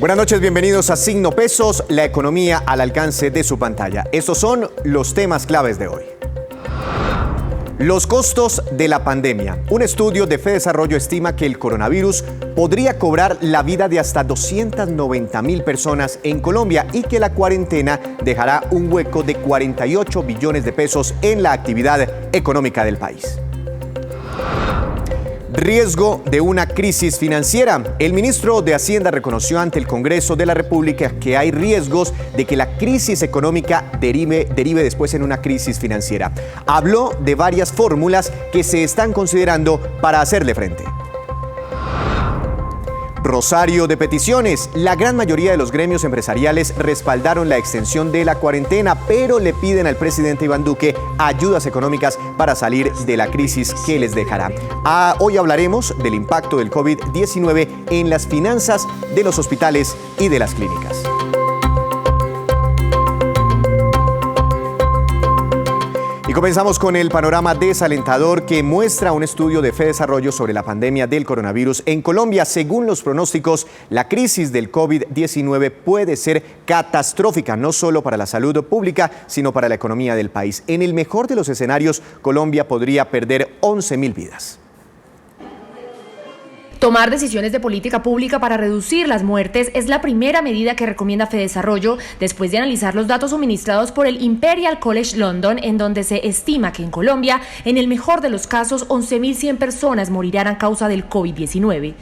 Buenas noches, bienvenidos a Signo Pesos, la economía al alcance de su pantalla. Estos son los temas claves de hoy. Los costos de la pandemia. Un estudio de FEDesarrollo estima que el coronavirus podría cobrar la vida de hasta 290.000 personas en Colombia y que la cuarentena dejará un hueco de 48 billones de pesos en la actividad económica del país. Riesgo de una crisis financiera. El ministro de Hacienda reconoció ante el Congreso de la República que hay riesgos de que la crisis económica derive después en una crisis financiera. Habló de varias fórmulas que se están considerando para hacerle frente. Rosario de peticiones. La gran mayoría de los gremios empresariales respaldaron la extensión de la cuarentena, pero le piden al presidente Iván Duque ayudas económicas para salir de la crisis que les dejará. Hoy hablaremos del impacto del COVID-19 en las finanzas de los hospitales y de las clínicas. Y comenzamos con el panorama desalentador que muestra un estudio de FEDesarrollo sobre la pandemia del coronavirus en Colombia. Según los pronósticos, la crisis del COVID-19 puede ser catastrófica, no solo para la salud pública, sino para la economía del país. En el mejor de los escenarios, Colombia podría perder 11.000 vidas. Tomar decisiones de política pública para reducir las muertes es la primera medida que recomienda FEDesarrollo después de analizar los datos suministrados por el Imperial College London, en donde se estima que en Colombia, en el mejor de los casos, 11.100 personas morirán a causa del COVID-19.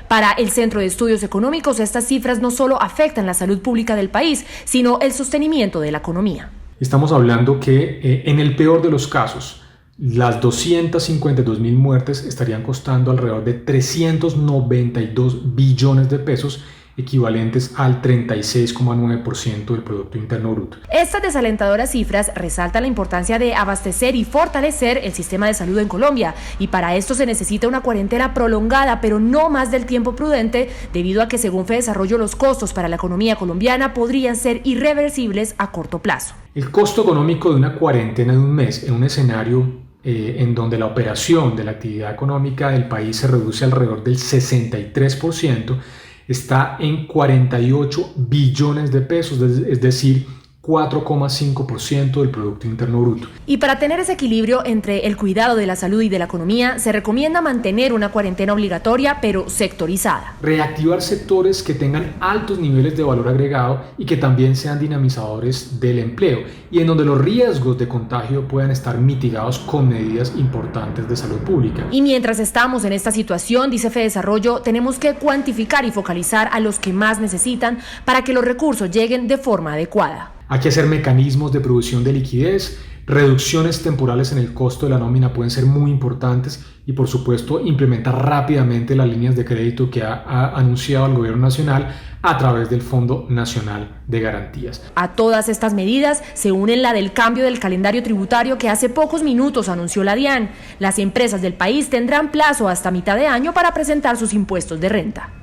Para el Centro de Estudios Económicos, estas cifras no solo afectan la salud pública del país, sino el sostenimiento de la economía. Estamos hablando que en el peor de los casos, las 252.000 muertes estarían costando alrededor de 392 billones de pesos, equivalentes al 36,9% del Producto Interno Bruto. Estas desalentadoras cifras resaltan la importancia de abastecer y fortalecer el sistema de salud en Colombia, y para esto se necesita una cuarentena prolongada, pero no más del tiempo prudente, debido a que según FEDesarrollo los costos para la economía colombiana podrían ser irreversibles a corto plazo. El costo económico de una cuarentena de un mes en un escenario en donde la operación de la actividad económica del país se reduce alrededor del 63%, está en 48 billones de pesos, es decir, 4,5% del Producto Interno Bruto. Y para tener ese equilibrio entre el cuidado de la salud y de la economía, se recomienda mantener una cuarentena obligatoria, pero sectorizada. Reactivar sectores que tengan altos niveles de valor agregado y que también sean dinamizadores del empleo, y en donde los riesgos de contagio puedan estar mitigados con medidas importantes de salud pública. Y mientras estamos en esta situación, dice FEDesarrollo, tenemos que cuantificar y focalizar a los que más necesitan para que los recursos lleguen de forma adecuada. Hay que hacer mecanismos de producción de liquidez, reducciones temporales en el costo de la nómina pueden ser muy importantes y, por supuesto, implementar rápidamente las líneas de crédito que ha anunciado el Gobierno Nacional a través del Fondo Nacional de Garantías. A todas estas medidas se unen la del cambio del calendario tributario que hace pocos minutos anunció la DIAN. Las empresas del país tendrán plazo hasta mitad de año para presentar sus impuestos de renta.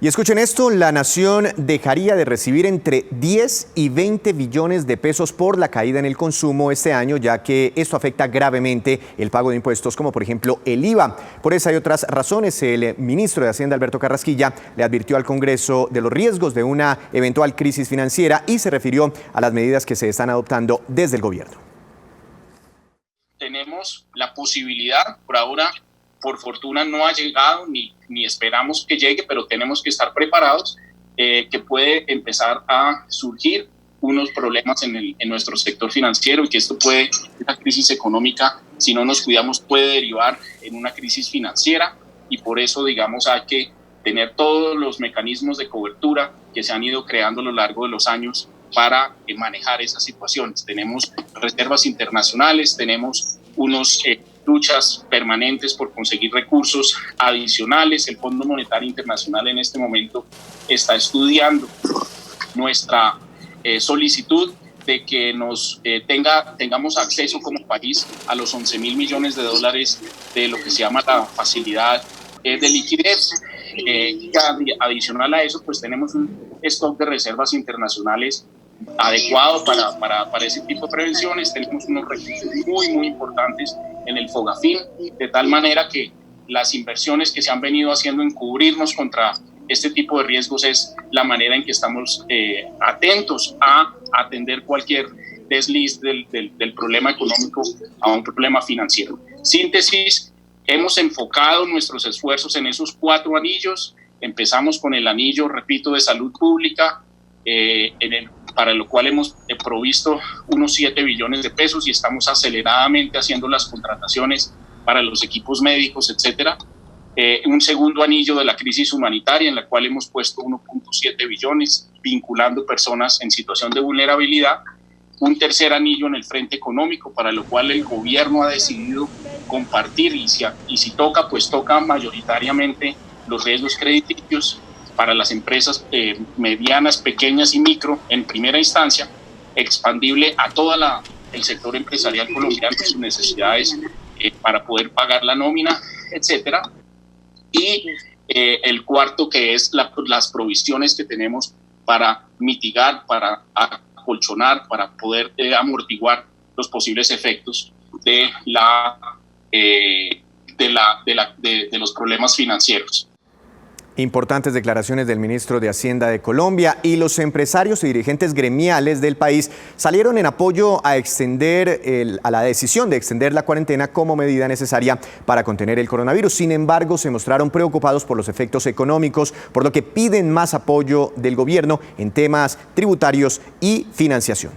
Y escuchen esto, la nación dejaría de recibir entre 10 y 20 billones de pesos por la caída en el consumo este año, ya que esto afecta gravemente el pago de impuestos, como por ejemplo el IVA. Por esa y otras razones, el ministro de Hacienda, Alberto Carrasquilla, le advirtió al Congreso de los riesgos de una eventual crisis financiera y se refirió a las medidas que se están adoptando desde el gobierno. Tenemos la posibilidad, por ahora, por fortuna no ha llegado ni esperamos que llegue, pero tenemos que estar preparados, que puede empezar a surgir unos problemas en nuestro sector financiero y que esta crisis económica, si no nos cuidamos, puede derivar en una crisis financiera, y por eso, digamos, hay que tener todos los mecanismos de cobertura que se han ido creando a lo largo de los años para manejar esas situaciones. Tenemos reservas internacionales, tenemos unos luchas permanentes por conseguir recursos adicionales. El Fondo Monetario Internacional en este momento está estudiando nuestra solicitud de que tengamos acceso como país a los 11.000 millones de dólares de lo que se llama la facilidad de liquidez. Adicional a eso, pues tenemos un stock de reservas internacionales adecuado para ese tipo de prevenciones. Tenemos unos recursos muy importantes en el FOGAFIN, de tal manera que las inversiones que se han venido haciendo en cubrirnos contra este tipo de riesgos es la manera en que estamos atentos a atender cualquier desliz del problema económico a un problema financiero. Síntesis, hemos enfocado nuestros esfuerzos en esos 4 anillos. Empezamos con el anillo, repito, de salud pública, para lo cual hemos provisto unos 7 billones de pesos y estamos aceleradamente haciendo las contrataciones para los equipos médicos, etcétera. Un segundo anillo de la crisis humanitaria, en la cual hemos puesto 1.7 billones, vinculando personas en situación de vulnerabilidad. Un tercer anillo en el frente económico, para lo cual el gobierno ha decidido compartir, y si toca, pues toca mayoritariamente los riesgos crediticios para las empresas medianas, pequeñas y micro, en primera instancia, expandible a todo el sector empresarial colombiano, sus necesidades para poder pagar la nómina, etcétera. Y el cuarto, que es las provisiones que tenemos para mitigar, para acolchonar, para poder amortiguar los posibles efectos de los problemas financieros. Importantes declaraciones del ministro de Hacienda de Colombia, y los empresarios y dirigentes gremiales del país salieron en apoyo a la decisión de extender la cuarentena como medida necesaria para contener el coronavirus. Sin embargo, se mostraron preocupados por los efectos económicos, por lo que piden más apoyo del gobierno en temas tributarios y financiación.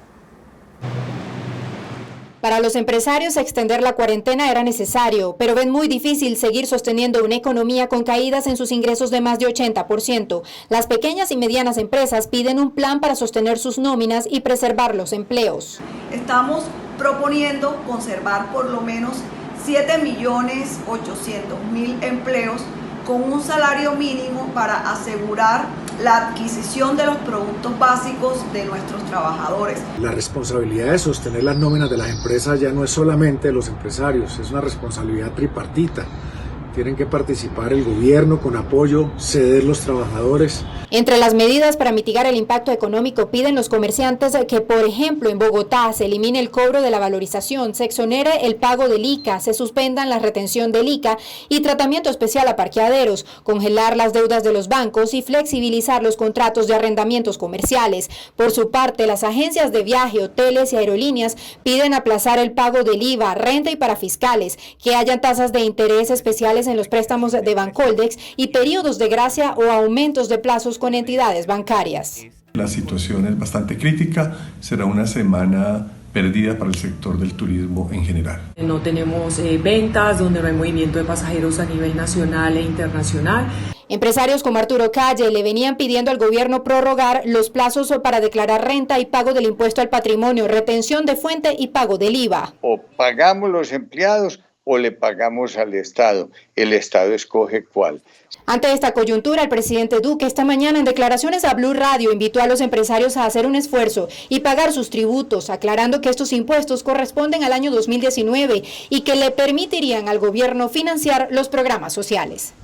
Para los empresarios, extender la cuarentena era necesario, pero ven muy difícil seguir sosteniendo una economía con caídas en sus ingresos de más de 80%. Las pequeñas y medianas empresas piden un plan para sostener sus nóminas y preservar los empleos. Estamos proponiendo conservar por lo menos 7.800.000 empleos con un salario mínimo para asegurar la adquisición de los productos básicos de nuestros trabajadores. La responsabilidad de sostener las nóminas de las empresas ya no es solamente de los empresarios, es una responsabilidad tripartita. Tienen que participar el gobierno con apoyo, ceder los trabajadores. Entre las medidas para mitigar el impacto económico, piden los comerciantes que, por ejemplo, en Bogotá se elimine el cobro de la valorización, se exonere el pago del ICA, se suspendan la retención del ICA y tratamiento especial a parqueaderos, congelar las deudas de los bancos y flexibilizar los contratos de arrendamientos comerciales. Por su parte, las agencias de viaje, hoteles y aerolíneas piden aplazar el pago del IVA, renta y parafiscales, que hayan tasas de interés especiales en los préstamos de Bancoldex y periodos de gracia o aumentos de plazos con entidades bancarias. La situación es bastante crítica, será una semana perdida para el sector del turismo en general. No tenemos ventas, donde no hay movimiento de pasajeros a nivel nacional e internacional. Empresarios como Arturo Calle le venían pidiendo al gobierno prorrogar los plazos para declarar renta y pago del impuesto al patrimonio, retención de fuente y pago del IVA. O pagamos los empleados o le pagamos al Estado. El Estado escoge cuál. Ante esta coyuntura, el presidente Duque esta mañana en declaraciones a Blue Radio invitó a los empresarios a hacer un esfuerzo y pagar sus tributos, aclarando que estos impuestos corresponden al año 2019 y que le permitirían al gobierno financiar los programas sociales.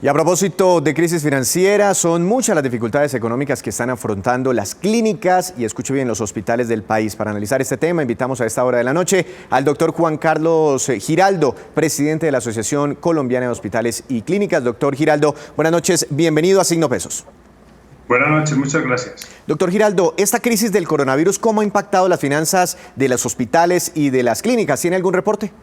Y a propósito de crisis financiera, son muchas las dificultades económicas que están afrontando las clínicas y, escuche bien, los hospitales del país. Para analizar este tema, invitamos a esta hora de la noche al doctor Juan Carlos Giraldo, presidente de la Asociación Colombiana de Hospitales y Clínicas. Doctor Giraldo, buenas noches, bienvenido a Signo Pesos. Buenas noches, muchas gracias. Doctor Giraldo, esta crisis del coronavirus, ¿cómo ha impactado las finanzas de los hospitales y de las clínicas? ¿Tiene algún reporte?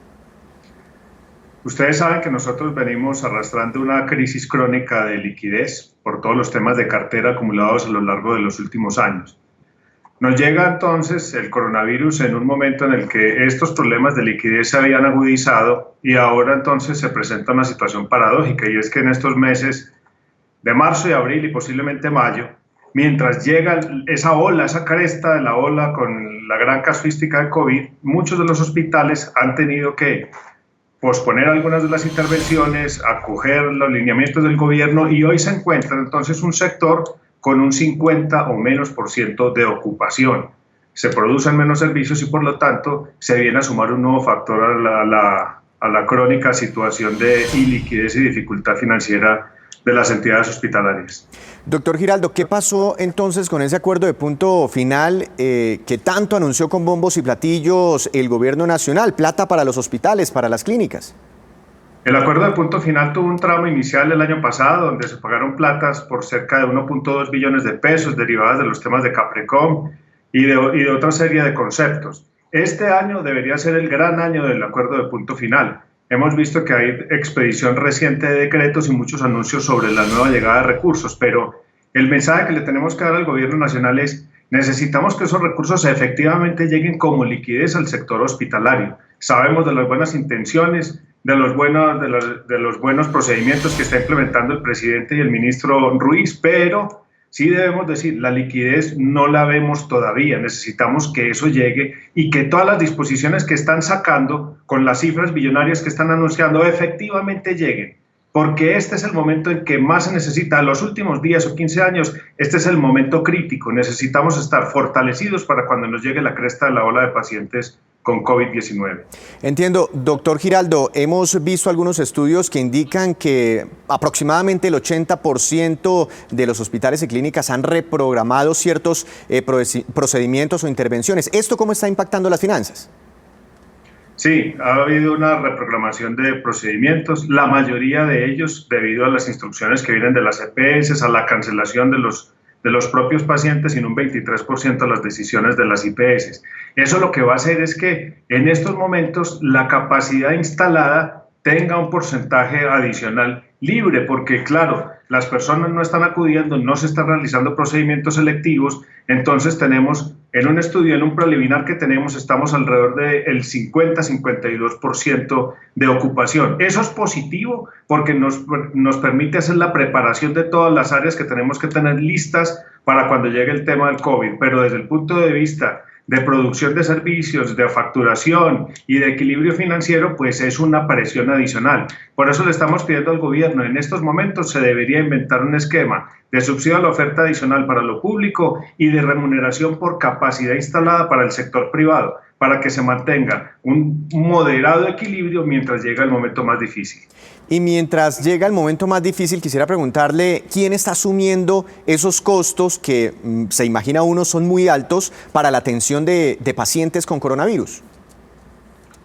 Ustedes saben que nosotros venimos arrastrando una crisis crónica de liquidez por todos los temas de cartera acumulados a lo largo de los últimos años. Nos llega entonces el coronavirus en un momento en el que estos problemas de liquidez se habían agudizado y ahora entonces se presenta una situación paradójica, y es que en estos meses de marzo y abril y posiblemente mayo, mientras llega esa ola, esa cresta de la ola con la gran casuística de COVID, muchos de los hospitales han tenido que posponer algunas de las intervenciones, acoger los lineamientos del gobierno, y hoy se encuentra entonces un sector con un 50 o menos % de ocupación. Se producen menos servicios y por lo tanto se viene a sumar un nuevo factor a la crónica situación de iliquidez y dificultad financiera de las entidades hospitalarias. Doctor Giraldo, ¿qué pasó entonces con ese acuerdo de punto final que tanto anunció con bombos y platillos el gobierno nacional? Plata para los hospitales, para las clínicas. El acuerdo de punto final tuvo un tramo inicial el año pasado donde se pagaron platas por cerca de 1.2 billones de pesos derivadas de los temas de Caprecom y de otra serie de conceptos. Este año debería ser el gran año del acuerdo de punto final. Hemos visto que hay expedición reciente de decretos y muchos anuncios sobre la nueva llegada de recursos, pero el mensaje que le tenemos que dar al gobierno nacional es: necesitamos que esos recursos efectivamente lleguen como liquidez al sector hospitalario. Sabemos de las buenas intenciones, de los buenos procedimientos que está implementando el presidente y el ministro Ruiz, pero sí debemos decir, la liquidez no la vemos todavía, necesitamos que eso llegue y que todas las disposiciones que están sacando con las cifras billonarias que están anunciando efectivamente lleguen, porque este es el momento en que más se necesita. En los últimos 10 o 15 años, este es el momento crítico, necesitamos estar fortalecidos para cuando nos llegue la cresta de la ola de pacientes con COVID-19. Entiendo, doctor Giraldo, hemos visto algunos estudios que indican que aproximadamente el 80% de los hospitales y clínicas han reprogramado ciertos procedimientos o intervenciones. ¿Esto cómo está impactando las finanzas? Sí, ha habido una reprogramación de procedimientos, la mayoría de ellos debido a las instrucciones que vienen de las EPS, a la cancelación de los propios pacientes y en un 23% a las decisiones de las IPS. Eso lo que va a hacer es que en estos momentos la capacidad instalada tenga un porcentaje adicional libre, porque claro, las personas no están acudiendo, no se están realizando procedimientos selectivos, entonces tenemos en un estudio, en un preliminar que tenemos, estamos alrededor del 50-52% de ocupación. Eso es positivo porque nos permite hacer la preparación de todas las áreas que tenemos que tener listas para cuando llegue el tema del COVID, pero desde el punto de vista de producción de servicios, de facturación y de equilibrio financiero, pues es una presión adicional. Por eso le estamos pidiendo al gobierno, en estos momentos se debería inventar un esquema de subsidio a la oferta adicional para lo público y de remuneración por capacidad instalada para el sector privado, para que se mantenga un moderado equilibrio mientras llega el momento más difícil. Y mientras llega el momento más difícil, quisiera preguntarle, ¿quién está asumiendo esos costos que se imagina uno son muy altos para la atención de pacientes con coronavirus?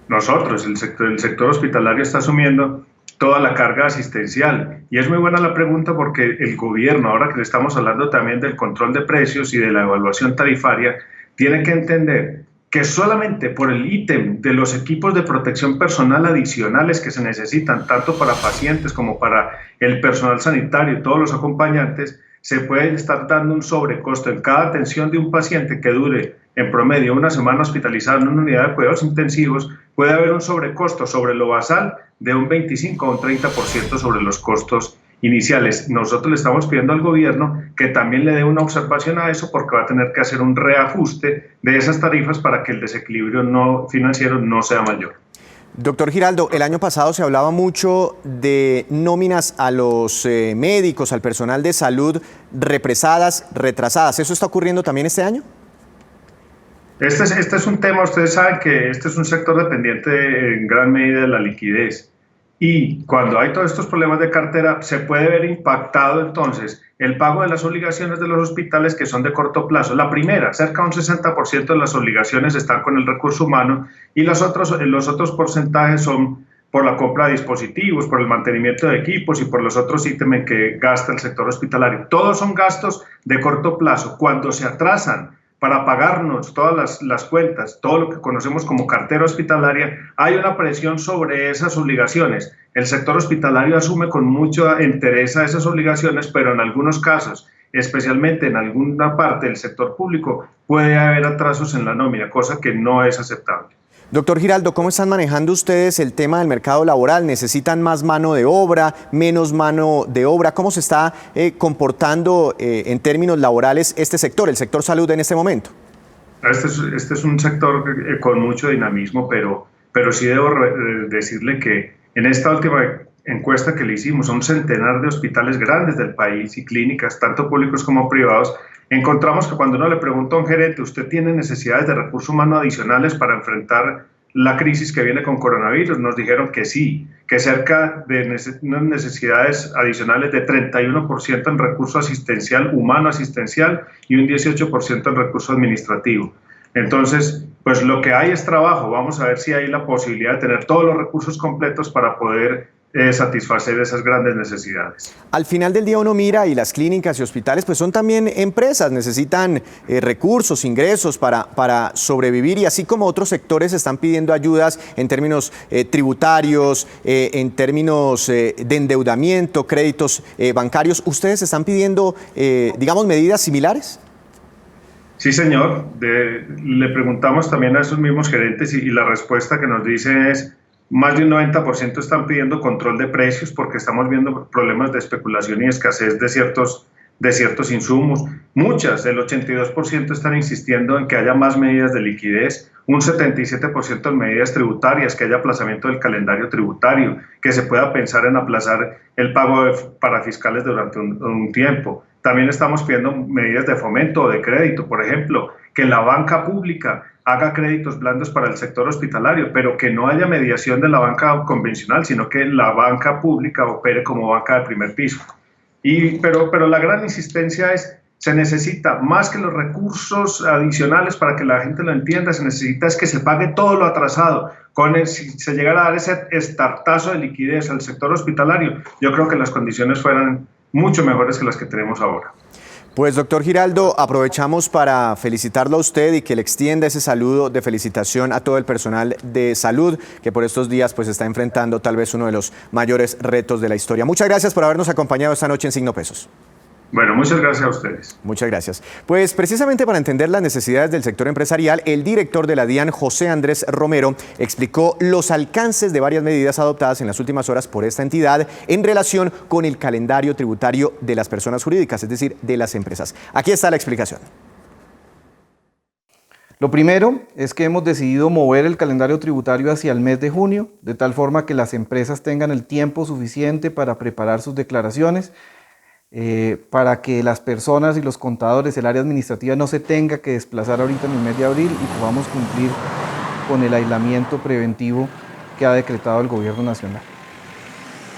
Nosotros, el sector hospitalario está asumiendo toda la carga asistencial. Y es muy buena la pregunta porque el gobierno, ahora que le estamos hablando también del control de precios y de la evaluación tarifaria, tiene que entender que solamente por el ítem de los equipos de protección personal adicionales que se necesitan, tanto para pacientes como para el personal sanitario y todos los acompañantes, se puede estar dando un sobrecosto en cada atención de un paciente que dure en promedio una semana hospitalizado en una unidad de cuidados intensivos, puede haber un sobrecosto sobre lo basal de un 25 o un 30% sobre los costos iniciales. Nosotros le estamos pidiendo al gobierno que también le dé una observación a eso porque va a tener que hacer un reajuste de esas tarifas para que el desequilibrio financiero no sea mayor. Doctor Giraldo, el año pasado se hablaba mucho de nóminas a los médicos, al personal de salud represadas, retrasadas. ¿Eso está ocurriendo también este año? Este es un tema, ustedes saben que este es un sector dependiente en gran medida de la liquidez. Y cuando hay todos estos problemas de cartera, se puede ver impactado entonces el pago de las obligaciones de los hospitales que son de corto plazo. La primera, cerca de un 60% de las obligaciones están con el recurso humano y los otros porcentajes son por la compra de dispositivos, por el mantenimiento de equipos y por los otros ítems en que gasta el sector hospitalario. Todos son gastos de corto plazo. Cuando se atrasan para pagarnos todas las cuentas, todo lo que conocemos como cartera hospitalaria, hay una presión sobre esas obligaciones. El sector hospitalario asume con mucha entereza esas obligaciones, pero en algunos casos, especialmente en alguna parte del sector público, puede haber atrasos en la nómina, cosa que no es aceptable. Doctor Giraldo, ¿cómo están manejando ustedes el tema del mercado laboral? ¿Necesitan más mano de obra, menos mano de obra? ¿Cómo se está comportando en términos laborales este sector, el sector salud en este momento? Este es un sector con mucho dinamismo, pero sí debo decirle que en esta última encuesta que le hicimos a un centenar de hospitales grandes del país y clínicas, tanto públicos como privados, encontramos que cuando uno le pregunta a un gerente, ¿usted tiene necesidades de recurso humano adicionales para enfrentar la crisis que viene con coronavirus? Nos dijeron que sí, que cerca de necesidades adicionales de 31% en recurso asistencial, humano asistencial, y un 18% en recurso administrativo. Entonces, pues lo que hay es trabajo. Vamos a ver si hay la posibilidad de tener todos los recursos completos para poder satisfacer esas grandes necesidades. Al final del día uno mira y las clínicas y hospitales pues son también empresas, necesitan recursos, ingresos para sobrevivir, y así como otros sectores están pidiendo ayudas en términos tributarios, en términos de endeudamiento, créditos bancarios, ¿ustedes están pidiendo, digamos, medidas similares? Sí, señor. Le preguntamos también a esos mismos gerentes y la respuesta que nos dice es: más de un 90% están pidiendo control de precios porque estamos viendo problemas de especulación y escasez de ciertos insumos. El 82% están insistiendo en que haya más medidas de liquidez, un 77% en medidas tributarias, que haya aplazamiento del calendario tributario, que se pueda pensar en aplazar el pago de parafiscales durante un tiempo. También estamos pidiendo medidas de fomento o de crédito, por ejemplo, que la banca pública haga créditos blandos para el sector hospitalario, pero que no haya mediación de la banca convencional, sino que la banca pública opere como banca de primer piso. Pero la gran insistencia es: se necesita más que los recursos adicionales para que la gente lo entienda, se necesita es que se pague todo lo atrasado. Si se llegara a dar ese estartazo de liquidez al sector hospitalario, yo creo que las condiciones fueran mucho mejores que las que tenemos ahora. Pues doctor Giraldo, aprovechamos para felicitarlo a usted y que le extienda ese saludo de felicitación a todo el personal de salud que por estos días pues está enfrentando tal vez uno de los mayores retos de la historia. Muchas gracias por habernos acompañado esta noche en Signo Pesos. Bueno, muchas gracias a ustedes. Muchas gracias. Pues precisamente para entender las necesidades del sector empresarial, el director de la DIAN, José Andrés Romero, explicó los alcances de varias medidas adoptadas en las últimas horas por esta entidad en relación con el calendario tributario de las personas jurídicas, es decir, de las empresas. Aquí está la explicación. Lo primero es que hemos decidido mover el calendario tributario hacia el mes de junio, de tal forma que las empresas tengan el tiempo suficiente para preparar sus declaraciones, para que las personas y los contadores, el área administrativa, no se tenga que desplazar ahorita en el mes de abril y podamos cumplir con el aislamiento preventivo que ha decretado el Gobierno Nacional.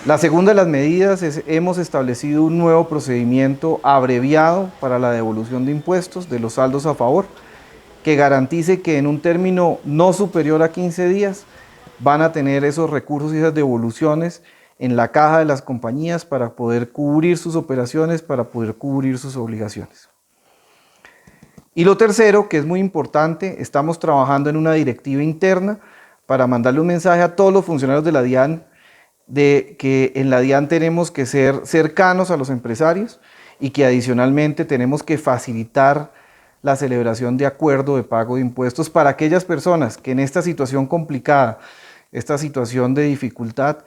La segunda de las medidas es: hemos establecido un nuevo procedimiento abreviado para la devolución de impuestos de los saldos a favor, que garantice que en un término no superior a 15 días van a tener esos recursos y esas devoluciones en la caja de las compañías para poder cubrir sus operaciones, para poder cubrir sus obligaciones. Y lo tercero, que es muy importante, estamos trabajando en una directiva interna para mandarle un mensaje a todos los funcionarios de la DIAN de que en la DIAN tenemos que ser cercanos a los empresarios y que adicionalmente tenemos que facilitar la celebración de acuerdo de pago de impuestos para aquellas personas que en esta situación complicada, esta situación de dificultad,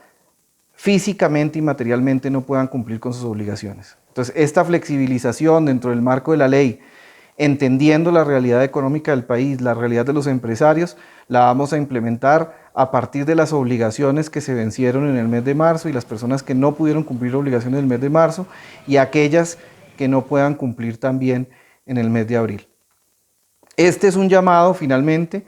físicamente y materialmente no puedan cumplir con sus obligaciones. Entonces, esta flexibilización dentro del marco de la ley, entendiendo la realidad económica del país, la realidad de los empresarios, la vamos a implementar a partir de las obligaciones que se vencieron en el mes de marzo y las personas que no pudieron cumplir obligaciones en el mes de marzo y aquellas que no puedan cumplir también en el mes de abril. Este es un llamado finalmente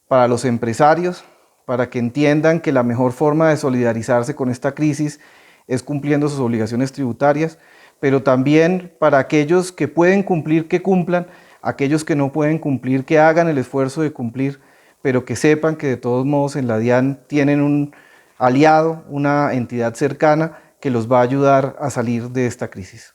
para los empresarios, para que entiendan que la mejor forma de solidarizarse con esta crisis es cumpliendo sus obligaciones tributarias, pero también para aquellos que pueden cumplir, que cumplan, aquellos que no pueden cumplir, que hagan el esfuerzo de cumplir, pero que sepan que de todos modos en la DIAN tienen un aliado, una entidad cercana que los va a ayudar a salir de esta crisis.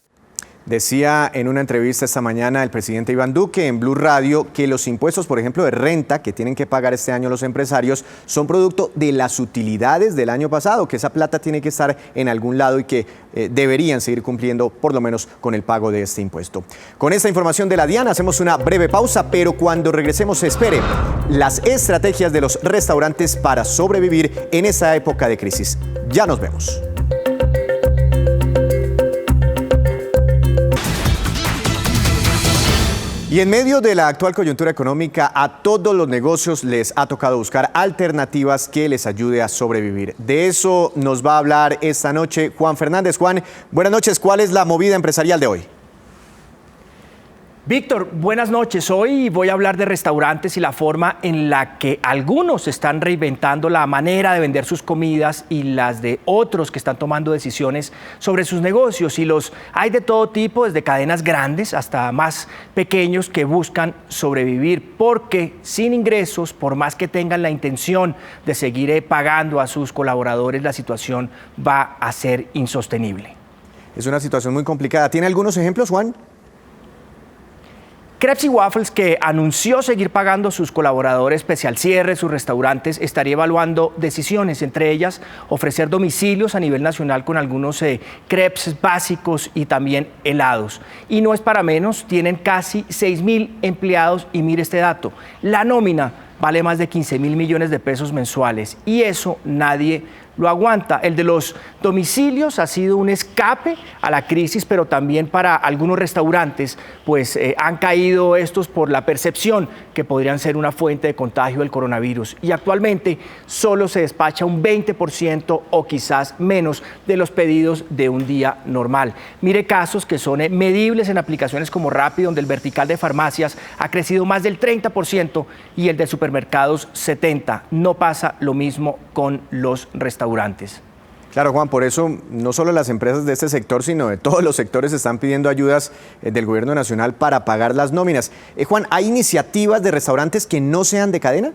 Decía en una entrevista esta mañana el presidente Iván Duque en Blue Radio que los impuestos, por ejemplo, de renta que tienen que pagar este año los empresarios son producto de las utilidades del año pasado, que esa plata tiene que estar en algún lado y que deberían seguir cumpliendo por lo menos con el pago de este impuesto. Con esta información de la DIAN hacemos una breve pausa, pero cuando regresemos espere las estrategias de los restaurantes para sobrevivir en esta época de crisis. Ya nos vemos. Y en medio de la actual coyuntura económica, a todos los negocios les ha tocado buscar alternativas que les ayude a sobrevivir. De eso nos va a hablar esta noche Juan Fernández. Juan, buenas noches. ¿Cuál es la movida empresarial de hoy? Víctor, buenas noches. Hoy voy a hablar de restaurantes y la forma en la que algunos están reinventando la manera de vender sus comidas y las de otros que están tomando decisiones sobre sus negocios. Y los hay de todo tipo, desde cadenas grandes hasta más pequeños que buscan sobrevivir, porque sin ingresos, por más que tengan la intención de seguir pagando a sus colaboradores, la situación va a ser insostenible. Es una situación muy complicada. ¿Tiene algunos ejemplos, Juan? Crepes y Waffles, que anunció seguir pagando a sus colaboradores pese al cierre de sus restaurantes, estaría evaluando decisiones, entre ellas ofrecer domicilios a nivel nacional con algunos crepes básicos y también helados. Y no es para menos, tienen casi 6.000 empleados y mire este dato, la nómina vale más de 15.000 millones de pesos mensuales y eso nadie lo aguanta. El de los domicilios ha sido un escape a la crisis, pero también para algunos restaurantes, pues han caído estos por la percepción que podrían ser una fuente de contagio del coronavirus. Y actualmente solo se despacha un 20% o quizás menos de los pedidos de un día normal. Mire casos que son medibles en aplicaciones como Rappi, donde el vertical de farmacias ha crecido más del 30% y el de supermercados 70%. No pasa lo mismo con los restaurantes. Claro, Juan, por eso no solo las empresas de este sector, sino de todos los sectores están pidiendo ayudas del gobierno nacional para pagar las nóminas. Juan, ¿hay iniciativas de restaurantes que no sean de cadena?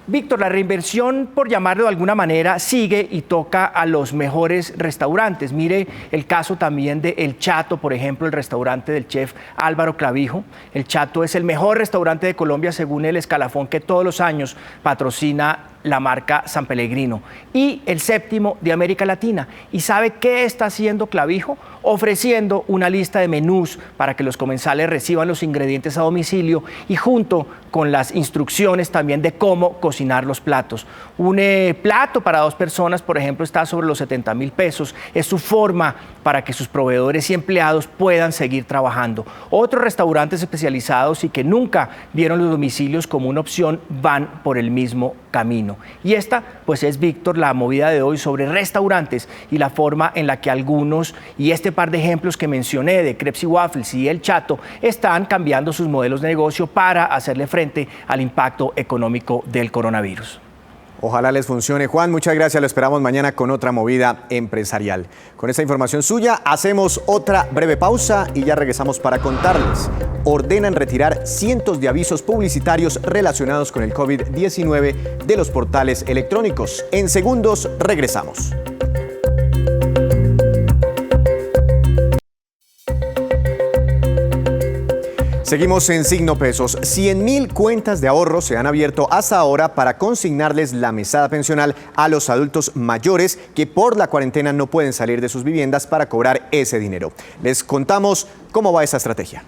Víctor, la reinversión, por llamarlo de alguna manera, sigue y toca a los mejores restaurantes. Mire el caso también de El Chato, por ejemplo, el restaurante del chef Álvaro Clavijo. El Chato es el mejor restaurante de Colombia según el escalafón que todos los años patrocina la marca San Pellegrino y el 7º de América Latina. ¿Y sabe qué está haciendo Clavijo? Ofreciendo una lista de menús para que los comensales reciban los ingredientes a domicilio y junto con las instrucciones también de cómo cocinar los platos. Un plato para 2 personas, por ejemplo, está sobre los 70.000 pesos. Es su forma para que sus proveedores y empleados puedan seguir trabajando. Otros restaurantes especializados y que nunca vieron los domicilios como una opción van por el mismo camino. Y esta, pues es, Víctor, la movida de hoy sobre restaurantes y la forma en la que algunos, y este par de ejemplos que mencioné de Crepes y Waffles y El Chato, están cambiando sus modelos de negocio para hacerle frente al impacto económico del coronavirus. Ojalá les funcione. Juan, muchas gracias. Lo esperamos mañana con otra movida empresarial. Con esta información suya, hacemos otra breve pausa y ya regresamos para contarles. Ordenan retirar cientos de avisos publicitarios relacionados con el COVID-19 de los portales electrónicos. En segundos, regresamos. Seguimos en Signo Pesos. 100.000 cuentas de ahorro se han abierto hasta ahora para consignarles la mesada pensional a los adultos mayores que por la cuarentena no pueden salir de sus viviendas para cobrar ese dinero. Les contamos cómo va esta estrategia.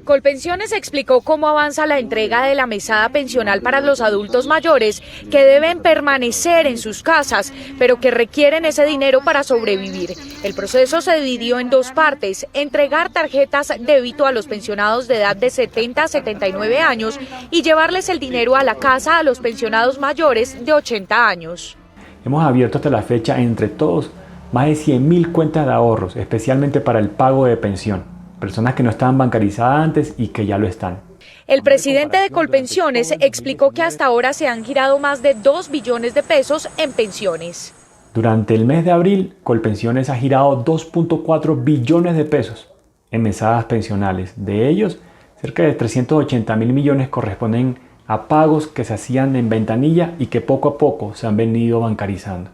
Colpensiones explicó cómo avanza la entrega de la mesada pensional para los adultos mayores que deben permanecer en sus casas, pero que requieren ese dinero para sobrevivir. El proceso se dividió en 2 partes: entregar tarjetas débito a los pensionados de edad de 70 a 79 años y llevarles el dinero a la casa a los pensionados mayores de 80 años. Hemos abierto hasta la fecha entre todos más de 100.000 cuentas de ahorros, especialmente para el pago de pensión. Personas que no estaban bancarizadas antes y que ya lo están. El presidente de Colpensiones explicó que hasta ahora se han girado más de 2 billones de pesos en pensiones. Durante el mes de abril, Colpensiones ha girado 2.4 billones de pesos en mesadas pensionales. De ellos, cerca de 380.000 millones corresponden a pagos que se hacían en ventanilla y que poco a poco se han venido bancarizando.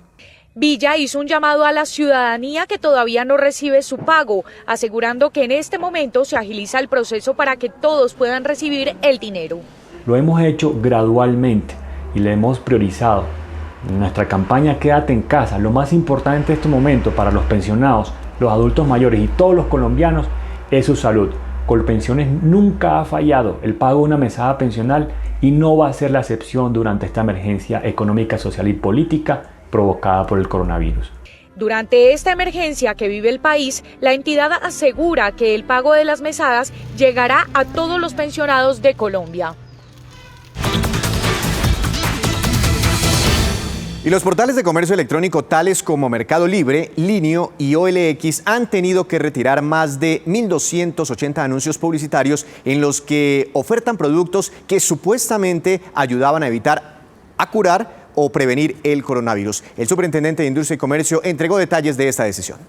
Villa hizo un llamado a la ciudadanía que todavía no recibe su pago, asegurando que en este momento se agiliza el proceso para que todos puedan recibir el dinero. Lo hemos hecho gradualmente y le hemos priorizado. En nuestra campaña Quédate en casa, lo más importante en este momento para los pensionados, los adultos mayores y todos los colombianos es su salud. Colpensiones nunca ha fallado el pago de una mesada pensional y no va a ser la excepción durante esta emergencia económica, social y política provocada por el coronavirus. Durante esta emergencia que vive el país, la entidad asegura que el pago de las mesadas llegará a todos los pensionados de Colombia. Y los portales de comercio electrónico tales como Mercado Libre, Linio y OLX han tenido que retirar más de 1.280 anuncios publicitarios en los que ofertan productos que supuestamente ayudaban a evitar, a curar o prevenir el coronavirus. El superintendente de Industria y Comercio entregó detalles de esta decisión.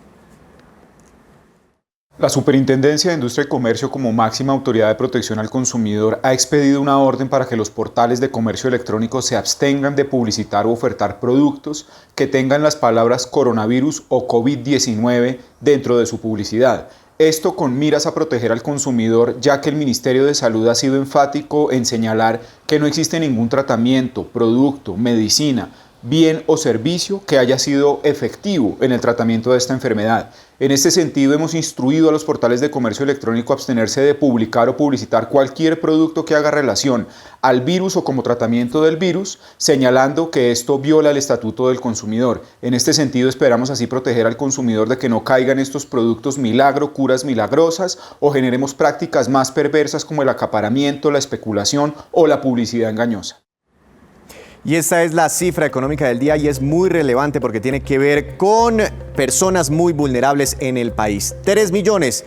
La Superintendencia de Industria y Comercio, como máxima autoridad de protección al consumidor, ha expedido una orden para que los portales de comercio electrónico se abstengan de publicitar o ofertar productos que tengan las palabras coronavirus o COVID-19 dentro de su publicidad. Esto con miras a proteger al consumidor, ya que el Ministerio de Salud ha sido enfático en señalar que no existe ningún tratamiento, producto, medicina, bien o servicio que haya sido efectivo en el tratamiento de esta enfermedad. En este sentido, hemos instruido a los portales de comercio electrónico a abstenerse de publicar o publicitar cualquier producto que haga relación al virus o como tratamiento del virus, señalando que esto viola el Estatuto del Consumidor. En este sentido, esperamos así proteger al consumidor de que no caigan estos productos milagro, curas milagrosas, o generemos prácticas más perversas como el acaparamiento, la especulación o la publicidad engañosa. Y esta es la cifra económica del día y es muy relevante porque tiene que ver con personas muy vulnerables en el país. 3 millones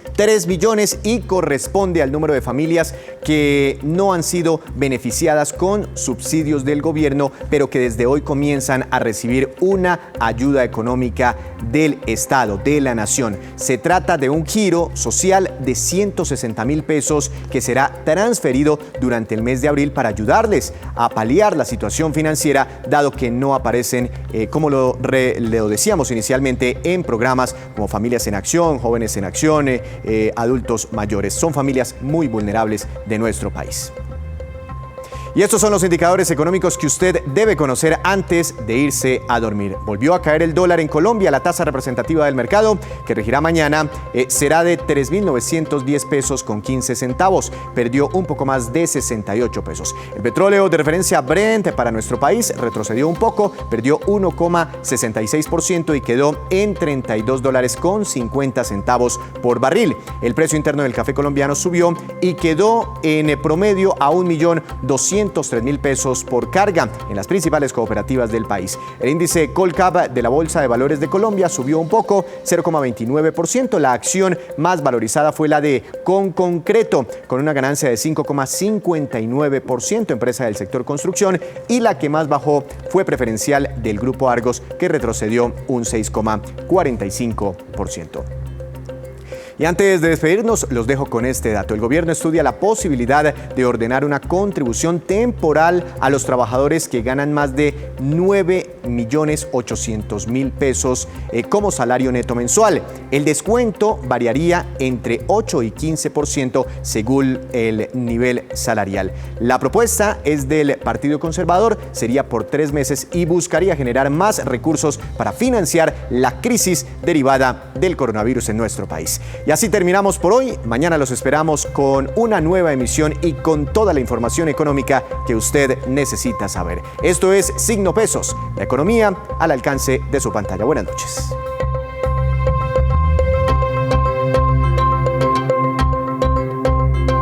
y corresponde al número de familias que no han sido beneficiadas con subsidios del gobierno, pero que desde hoy comienzan a recibir una ayuda económica del Estado, de la Nación. Se trata de un giro social de 160.000 pesos que será transferido durante el mes de abril para ayudarles a paliar la situación financiera, dado que no aparecen, como lo decíamos inicialmente, en programas como Familias en Acción, Jóvenes en Acción, adultos mayores. Son familias muy vulnerables de nuestro país. Y estos son los indicadores económicos que usted debe conocer antes de irse a dormir. Volvió a caer el dólar en Colombia. La tasa representativa del mercado, que regirá mañana, será de 3.910 pesos con 15 centavos. Perdió un poco más de 68 pesos. El petróleo de referencia Brent para nuestro país retrocedió un poco, perdió 1,66% y quedó en $32 con 50 centavos por barril. El precio interno del café colombiano subió y quedó en promedio a 1.203.000 pesos por carga en las principales cooperativas del país. El índice Colcap de la Bolsa de Valores de Colombia subió un poco, 0,29%. La acción más valorizada fue la de Concreto, con una ganancia de 5,59%, empresa del sector construcción, y la que más bajó fue Preferencial del Grupo Argos, que retrocedió un 6,45%. Y antes de despedirnos, los dejo con este dato. El gobierno estudia la posibilidad de ordenar una contribución temporal a los trabajadores que ganan más de 9.800.000 pesos como salario neto mensual. El descuento variaría entre 8 y 15% según el nivel salarial. La propuesta es del Partido Conservador, sería por 3 meses y buscaría generar más recursos para financiar la crisis derivada del coronavirus en nuestro país. Y así terminamos por hoy. Mañana los esperamos con una nueva emisión y con toda la información económica que usted necesita saber. Esto es Signo Pesos, la economía al alcance de su pantalla. Buenas noches.